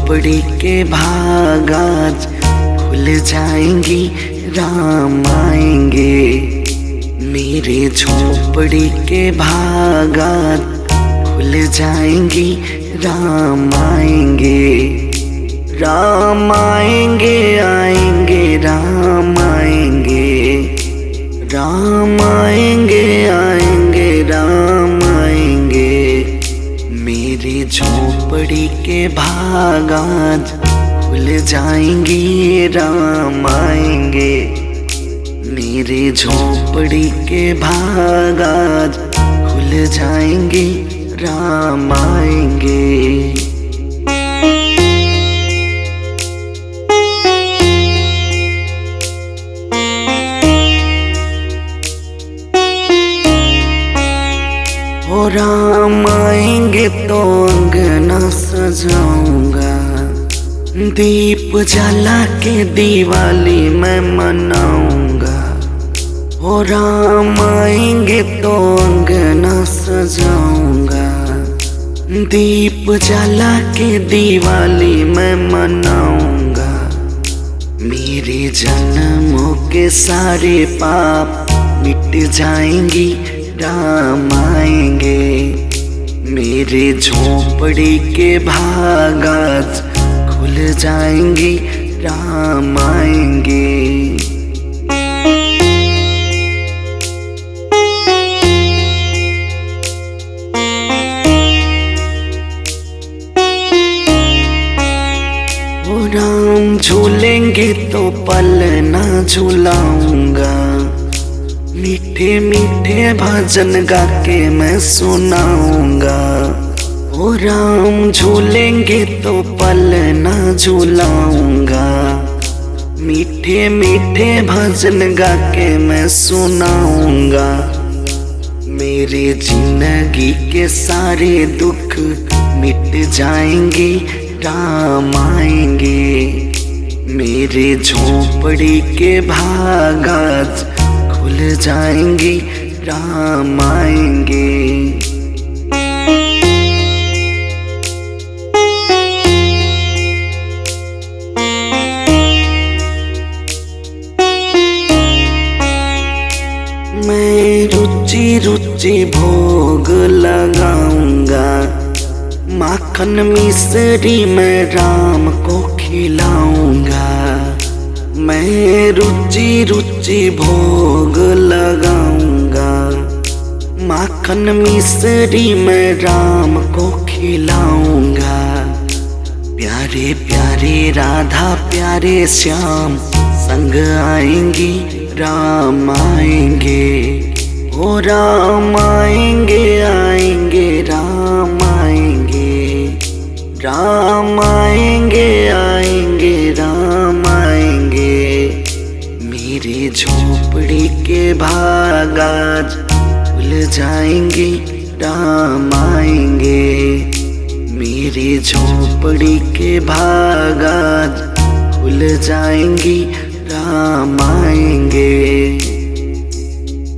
झोपड़ी के भाग आज खुल जाएंगी, राम आएंगे। मेरे झोपड़ी के भाग आज खुल जाएंगी, राम आएंगे। राम आएंगे आएंगे राम आएंगे, राम आएंगे आएंगे राम आएंगे। मेरी झोपड़ी के भाग आज खुल जाएंगे, राम आएंगे। मेरी झोपड़ी के भाग आज खुल जाएंगे, राम आएंगे। ओ राम आएंगे तो अंगना सजाऊंगा, दीप जला के दिवाली मैं मनाऊंगा। ओ राम आएंगे तो अंगना सजाऊंगा, दीप जला के दिवाली मैं मनाऊंगा। मेरे जन्मों के सारे पाप मिट जाएंगी, राम आएंगे। मेरे झोपड़ी के भाग आज खुल जाएंगे, राम आएंगे। ओ राम झूलेंगे तो पलना झूलाऊंगा, मीठे मीठे भजन गा के मैं सुनाऊंगा। ओ राम झूलेंगे तो पलना झूलाऊंगा, मीठे मीठे भजन गा के मैं सुनाऊंगा। मेरे जिंदगी के सारे दुख मिट जाएंगे, राम आएंगे। मेरे झोपड़ी के भाग आज खुल जाएंगे, राम आएंगे। मैं रुचि रुचि भोग लगाऊंगा, माखन मिश्री मैं राम को खिलाऊंगा। मैं रुचि रुचि भोग लगाऊंगा, माखन मिश्री मैं राम को खिलाऊंगा। प्यारे प्यारे राधा प्यारे श्याम संग आएंगी, राम आएंगे। ओ राम आएंगे आएंगे राम आएंगे, राम आएंगे आएंगे राम आएंगे। मेरी झोपड़ी के भाग आज खुल जाएंगे, राम आएंगे। मेरी झोपड़ी के भाग आज खुल जाएंगी, राम आएंगे।